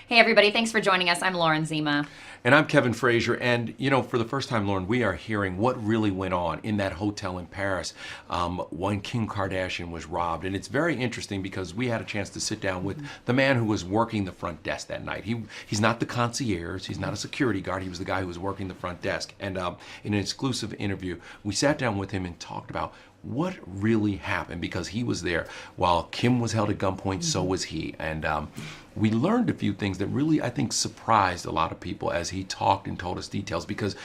Hey everybody, thanks for joining us. I'm Lauren Zima. And I'm Kevin Frazier, and for the first time, Lauren, we are hearing what really went on in that hotel in Paris when Kim Kardashian was robbed. And it's very interesting because we had a chance to sit down with the man who was working the front desk that night. He's not the concierge, he's not a security guard, he was the guy who was working the front desk. And in an exclusive interview, we sat down with him and talked about what really happened, because he was there while Kim was held at gunpoint, so was he. And we learned a few things that really, I think, surprised a lot of people as he talked and told us details, because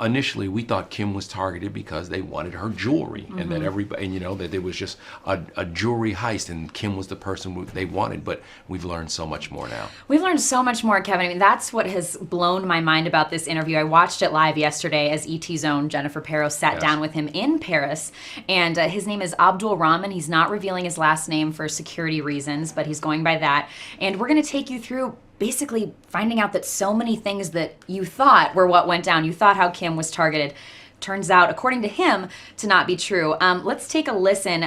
initially we thought Kim was targeted because they wanted her jewelry, and that everybody, and that there was just a jewelry heist and Kim was the person they wanted. But we've learned so much more now. We've learned so much more, Kevin. I mean, that's what has blown my mind about this interview. I watched it live yesterday as ET's own Jennifer Perros sat down with him in Paris. And his name is Abdulrahman. He's not revealing his last name for security reasons, but he's going by that. And we're going to take you through basically finding out that so many things that you thought were what went down, you thought how Kim was targeted, turns out, according to him, to not be true. Let's take a listen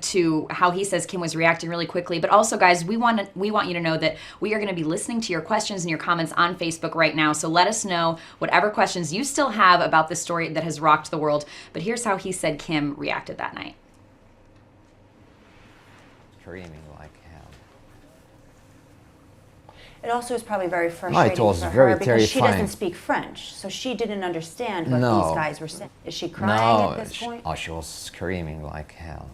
to how he says Kim was reacting really quickly. But also, guys, we want you to know that we are going to be listening to your questions and your comments on Facebook right now. So let us know whatever questions you still have about this story that has rocked the world. But here's how he said Kim reacted that night. Screaming like hell. It also is probably very frustrating it was for very her because she terrifying. doesn't speak French, so she didn't understand what No. these guys were saying. Is she crying at this point? She was screaming like hell.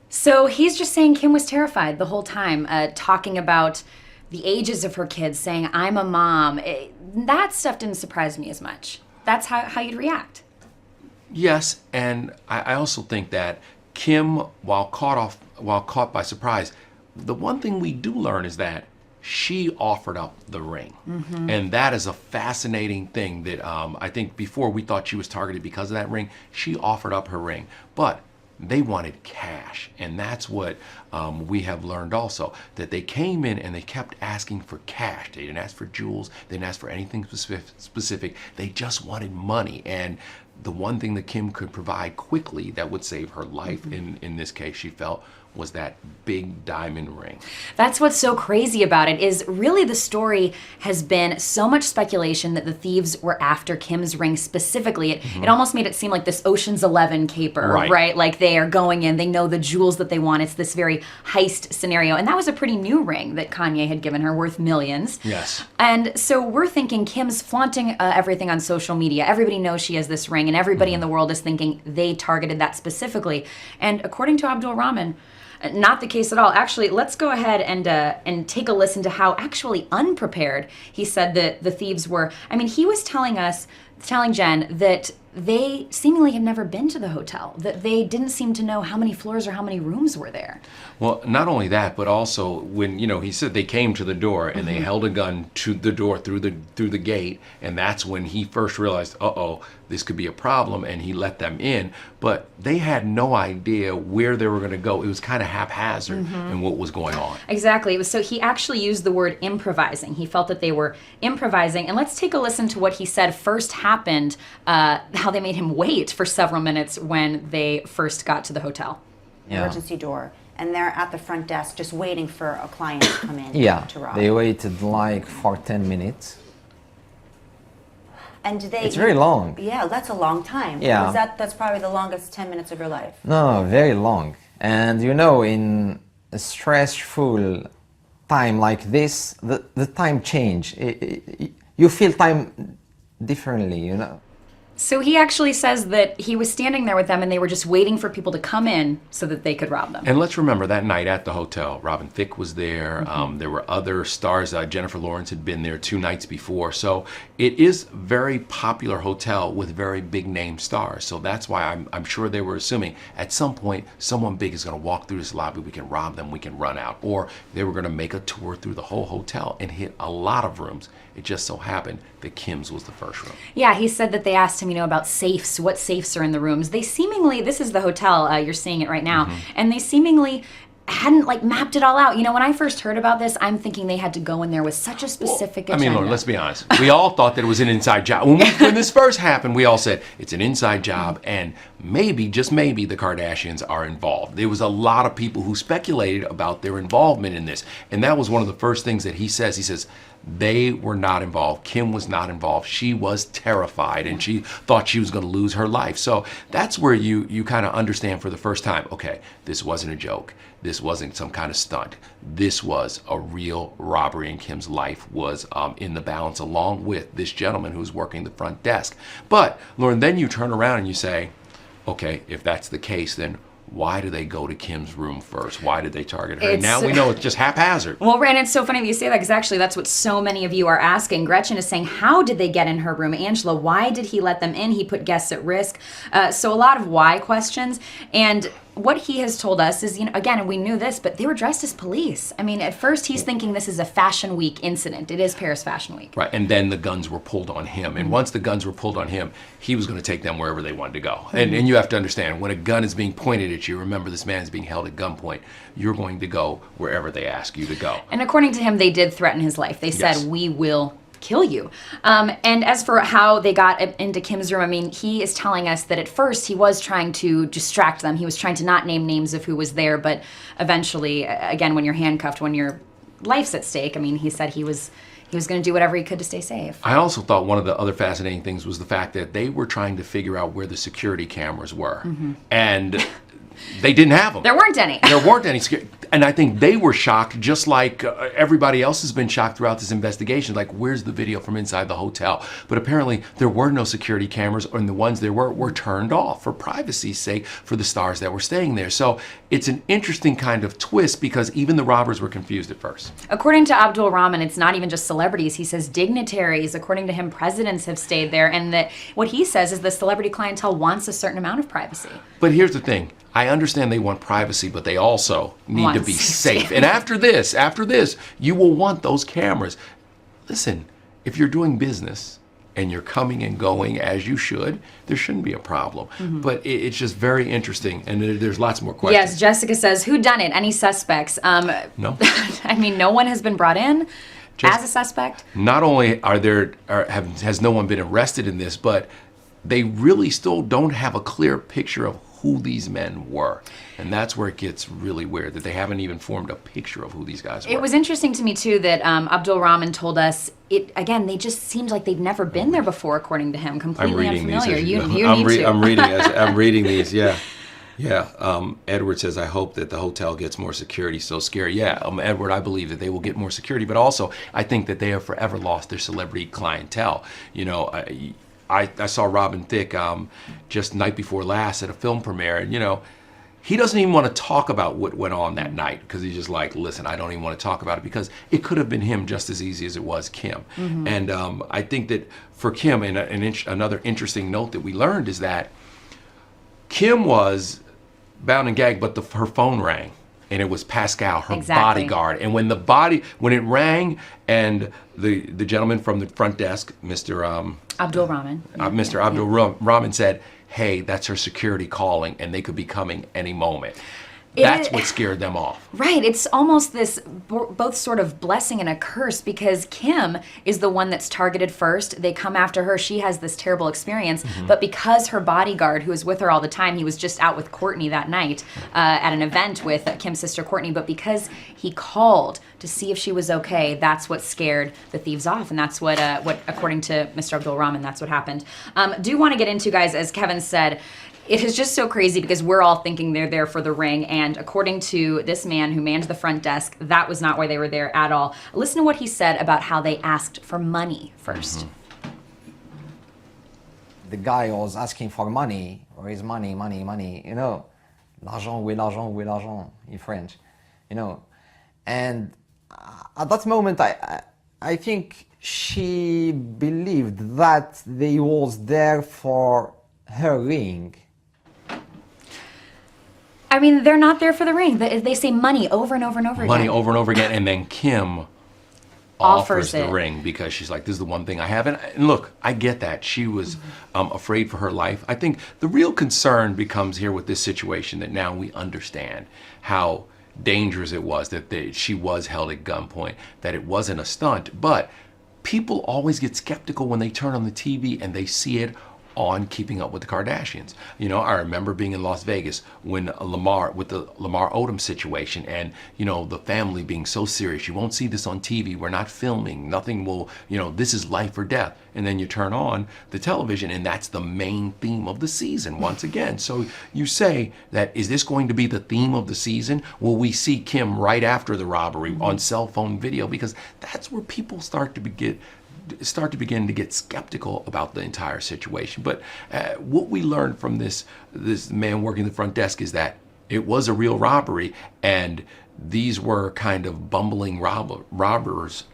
So he's just saying Kim was terrified the whole time, talking about the ages of her kids, saying, I'm a mom. That stuff didn't surprise me as much. That's how you'd react. Yes, and I also think that Kim, while caught by surprise, the one thing we do learn is that she offered up the ring. And that is a fascinating thing that I think before we thought she was targeted because of that ring. She offered up her ring. But they wanted cash, and that's what we have learned also, that they came in and they kept asking for cash. They didn't ask for jewels, they didn't ask for anything specific. They just wanted money. And the one thing that Kim could provide quickly that would save her life, in this case, she felt, was that big diamond ring. That's what's so crazy about it, is really the story has been so much speculation that the thieves were after Kim's ring specifically. It almost made it seem like this Ocean's 11 caper, right? Like they are going in, they know the jewels that they want. It's this very heist scenario. And that was a pretty new ring that Kanye had given her, worth millions. Yes. And so we're thinking Kim's flaunting everything on social media. Everybody knows she has this ring, and everybody in the world is thinking they targeted that specifically. And according to Abdulrahman, not the case at all. Actually, let's go ahead and take a listen to how actually unprepared he said that the thieves were. I mean, he was telling Jen that they seemingly had never been to the hotel, that they didn't seem to know how many floors or how many rooms were there. Well, not only that, but also when, he said they came to the door and they held a gun to the door through the gate, and that's when he first realized, uh-oh, this could be a problem, and he let them in. But they had no idea where they were going to go. It was kind of haphazard in what was going on. Exactly. So he actually used the word improvising. He felt that they were improvising. And let's take a listen to what he said first happened, how they made him wait for several minutes when they first got to the hotel. Emergency door. And they're at the front desk just waiting for a client to come in to rob. They waited like for 10 minutes. And do they? It's very long. Yeah, that's a long time. Yeah. That's probably the longest 10 minutes of your life. No, very long. And in a stressful time like this, the time change. You feel time differently, So he actually says that he was standing there with them and they were just waiting for people to come in so that they could rob them. And let's remember that night at the hotel, Robin Thicke was there. There were other stars. Jennifer Lawrence had been there 2 nights before. So it is a very popular hotel with very big name stars. So that's why I'm sure they were assuming at some point someone big is going to walk through this lobby. We can rob them. We can run out. Or they were going to make a tour through the whole hotel and hit a lot of rooms. It just so happened that Kim's was the first room. Yeah, he said that they asked him, about safes, what safes are in the rooms. They seemingly, this is the hotel, you're seeing it right now, and they seemingly hadn't like mapped it all out. You know, when I first heard about this, I'm thinking they had to go in there with such a specific agenda. I mean, Lauren, let's be honest. We all thought that it was an inside job. When this first happened, we all said it's an inside job, and maybe, just maybe, the Kardashians are involved. There was a lot of people who speculated about their involvement in this, and that was one of the first things that he says. He says, they were not involved. Kim was not involved. She was terrified, and she thought she was going to lose her life. So that's where you kind of understand for the first time, okay, this wasn't a joke. This wasn't some kind of stunt. This was a real robbery, and Kim's life was in the balance, along with this gentleman who's working the front desk. But, Lauren, then you turn around and you say, okay, if that's the case, then why do they go to Kim's room first? Why did they target her? Now we know it's just haphazard. Well, Rand, it's so funny that you say that, because actually that's what so many of you are asking. Gretchen is saying, how did they get in her room? Angela, why did he let them in? He put guests at risk. So a lot of why questions. And what he has told us is, you know, again, and we knew this, but they were dressed as police. I mean, at first he's thinking this is a Fashion Week incident. It is Paris Fashion Week. Right, and then the guns were pulled on him. And once the guns were pulled on him, he was going to take them wherever they wanted to go. And you have to understand, when a gun is being pointed at you, remember this man is being held at gunpoint, you're going to go wherever they ask you to go. And according to him, they did threaten his life. They said, we will kill you. And as for how they got into Kim's room, I mean, he is telling us that at first he was trying to distract them. He was trying to not name names of who was there, but eventually, again, when you're handcuffed, when your life's at stake, I mean, he said he was going to do whatever he could to stay safe. I also thought one of the other fascinating things was the fact that they were trying to figure out where the security cameras were. And they didn't have them. There weren't any. There weren't any. And I think they were shocked, just like everybody else has been shocked throughout this investigation. Like, where's the video from inside the hotel? But apparently there were no security cameras, and the ones there were turned off for privacy's sake for the stars that were staying there. So it's an interesting kind of twist, because even the robbers were confused at first. According to Abdulrahman, it's not even just celebrities. He says dignitaries, according to him, presidents have stayed there, and that what he says is the celebrity clientele wants a certain amount of privacy. But here's the thing. I understand they want privacy, but they also need to be safe. And after this, you will want those cameras. Listen, if you're doing business and you're coming and going as you should, there shouldn't be a problem. But it's just very interesting, and there's lots more questions. Yes, Jessica says, who done it? Any suspects? No. I mean, no one has been brought in as a suspect. Not only has no one been arrested in this, but they really still don't have a clear picture of who these men were. And that's where it gets really weird, that they haven't even formed a picture of who these guys were. It was interesting to me, too, that Abdulrahman told us, they just seemed like they'd never been there before, according to him, completely unfamiliar. I'm reading these, yeah. Yeah, Edward says, I hope that the hotel gets more security. So scary. Yeah, Edward, I believe that they will get more security, but also I think that they have forever lost their celebrity clientele. You know, I saw Robin Thicke just night before last at a film premiere, and, you know, he doesn't even want to talk about what went on that night, because he's just like, listen, I don't even want to talk about it, because it could have been him just as easy as it was Kim. And I think that for Kim, and another interesting note that we learned is that Kim was bound and gagged, but her phone rang. And it was Pascal, her bodyguard. And when it rang, and the gentleman from the front desk, Mr. Abdulrahman. Mr. Abdulrahman said, hey, that's her security calling, and they could be coming any moment. That's what scared them off. Right. It's almost this both sort of blessing and a curse, because Kim is the one that's targeted first. They come after her. She has this terrible experience. But because her bodyguard, who is with her all the time, he was just out with Kourtney that night at an event with Kim's sister Kourtney. But because he called to see if she was okay, that's what scared the thieves off. And that's what according to Mr. Abdulrahman, that's what happened. Do want to get into, guys, as Kevin said, it is just so crazy, because we're all thinking they're there for the ring, and according to this man who manned the front desk, that was not why they were there at all. Listen to what he said about how they asked for money first. The guy was asking for money. Where is money, money, money? You know, l'argent, où est l'argent, où est l'argent, in French. You know, and at that moment, I think she believed that they was there for her ring. I mean, they're not there for the ring. They say money over and over and over again. Money over and over again, and then Kim offers the ring, because she's like, this is the one thing I have. And look, I get that. She was afraid for her life. I think the real concern becomes here with this situation, that now we understand how dangerous it was, that she was held at gunpoint, that it wasn't a stunt. But people always get skeptical when they turn on the TV and they see it on Keeping Up with the Kardashians. You know, I remember being in Las Vegas when with the Lamar Odom situation, and, you know, the family being so serious. You won't see this on TV. We're not filming. Nothing will, you know, this is life or death. And then you turn on the television and that's the main theme of the season once again. So you say that, is this going to be the theme of the season? Will we see Kim right after the robbery on cell phone video? Because that's where people start to begin to get skeptical about the entire situation. But what we learned from this man working the front desk is that it was a real robbery, and these were kind of bumbling robbers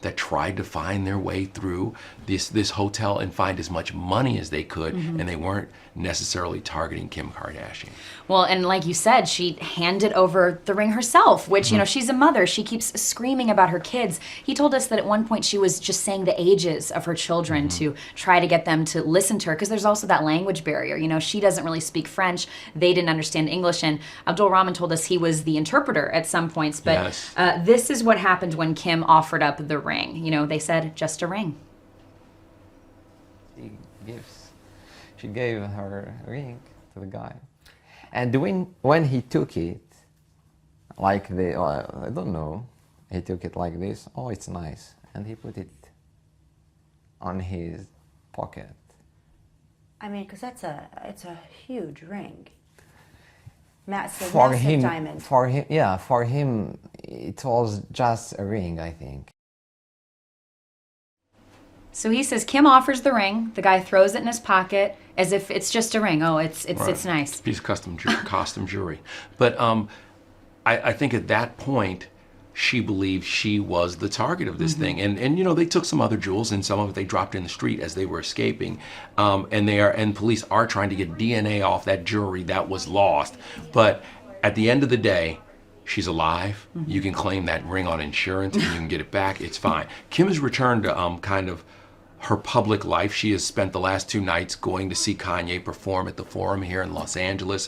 that tried to find their way through this hotel and find as much money as they could, and they weren't necessarily targeting Kim Kardashian. Well, and like you said, she handed over the ring herself, which, you know, she's a mother. She keeps screaming about her kids. He told us that at one point she was just saying the ages of her children to try to get them to listen to her, because there's also that language barrier. You know, she doesn't really speak French. They didn't understand English. And Abdulrahman told us he was the interpreter at some points. But this is what happened when Kim offered up the ring. You know, they said, just a ring. She gave her ring to the guy. And when he took it, like I don't know, he took it like this. Oh, it's nice. And he put it on his pocket. I mean, because it's a huge ring. Massive diamond. For him, it was just a ring, I think. So he says Kim offers the ring. The guy throws it in his pocket as if it's just a ring. Oh, it's nice. Piece of costume jewelry. But I think at that point, she believed she was the target of this thing. And you know, they took some other jewels, and some of it they dropped in the street as they were escaping. And police are trying to get DNA off that jewelry that was lost. But at the end of the day, she's alive. You can claim that ring on insurance and you can get it back. It's fine. Kim has returned to kind of her public life. She has spent the last 2 nights going to see Kanye perform at the Forum here in Los Angeles,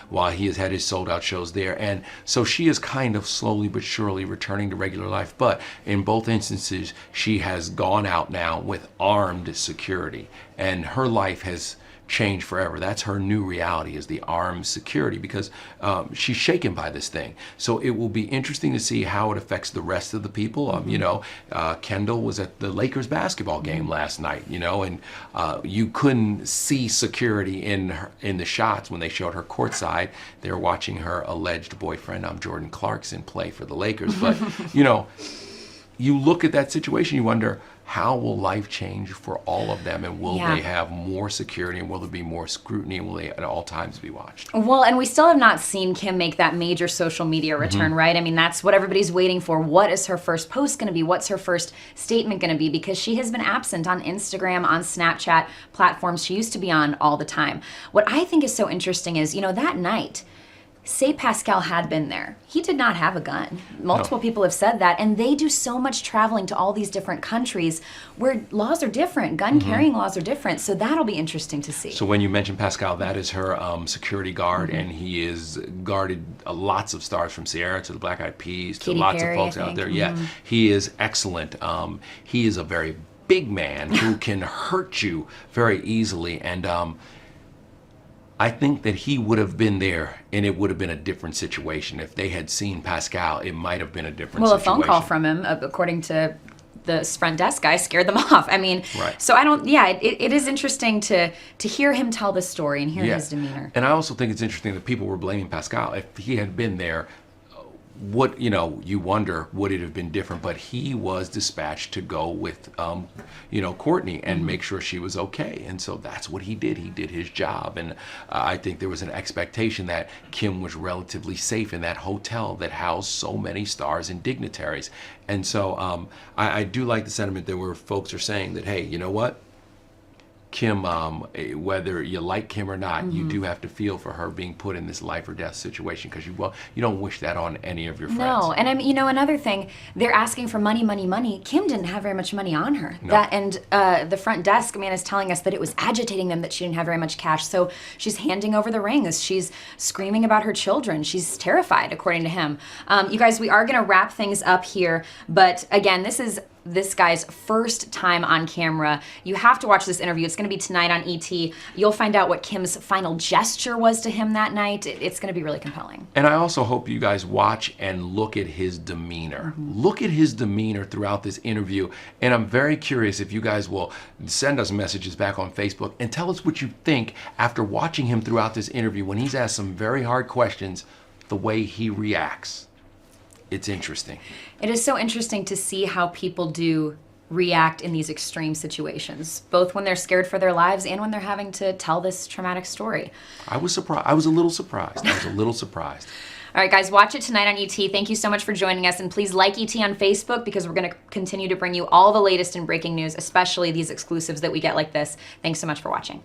while he has had his sold-out shows there. And so she is kind of slowly but surely returning to regular life. But in both instances, she has gone out now with armed security, and her life has changed forever. That's her new reality, is the armed security, because she's shaken by this thing. So it will be interesting to see how it affects the rest of the people. You know, Kendall was at the Lakers basketball game last night, you know, and you couldn't see security in the shots when they showed her courtside. They were watching her alleged boyfriend, Jordan Clarkson, play for the Lakers. But, you know, you look at that situation, you wonder, how will life change for all of them, and will they have more security, and will there be more scrutiny, and will they at all times be watched? Well, and we still have not seen Kim make that major social media return, right? I mean, that's what everybody's waiting for. What is her first post going to be? What's her first statement going to be? Because she has been absent on Instagram, on Snapchat, platforms she used to be on all the time. What I think is so interesting is, you know, that night, say Pascal had been there. He did not have a gun. Multiple people have said that, and they do so much traveling to all these different countries where laws are different. Gun carrying laws are different, so that'll be interesting to see. So when you mention Pascal, that is her security guard, and he is guarded lots of stars, from Sierra to the Black Eyed Peas to Katy lots Perry, of folks out there. Yeah, he is excellent. He is a very big man who can hurt you very easily, and I think that he would have been there, and it would have been a different situation. If they had seen Pascal, it might have been a different situation. Well, a phone call from him, according to the front desk guy, scared them off. I mean, so I don't, it is interesting to hear him tell the story and hear his demeanor. And I also think it's interesting that people were blaming Pascal. If he had been there, what, you know, you wonder, would it have been different? But he was dispatched to go with, you know, Courtney and make sure she was okay. And so that's what he did. He did his job. And I think there was an expectation that Kim was relatively safe in that hotel that housed so many stars and dignitaries. And so I do like the sentiment that where folks are saying that, hey, you know what? Kim, whether you like Kim or not, you do have to feel for her being put in this life or death situation, because you don't wish that on any of your friends. No, and another thing, they're asking for money, money, money. Kim didn't have very much money on her. No. The front desk man is telling us that it was agitating them that she didn't have very much cash. So she's handing over the rings. She's screaming about her children. She's terrified, according to him. You guys, we are going to wrap things up here, but again, this is this guy's first time on camera. You have to watch this interview. It's going to be tonight on ET. You'll find out what Kim's final gesture was to him that night. It's going to be really compelling. And I also hope you guys watch and look at his demeanor. Look at his demeanor throughout this interview. And I'm very curious if you guys will send us messages back on Facebook and tell us what you think after watching him throughout this interview when he's asked some very hard questions, the way he reacts. It's interesting. It is so interesting to see how people do react in these extreme situations, both when they're scared for their lives and when they're having to tell this traumatic story. I was surprised. I was a little surprised. All right, guys, watch it tonight on ET. Thank you so much for joining us, and please like ET on Facebook, because we're going to continue to bring you all the latest in breaking news, especially these exclusives that we get like this. Thanks so much for watching.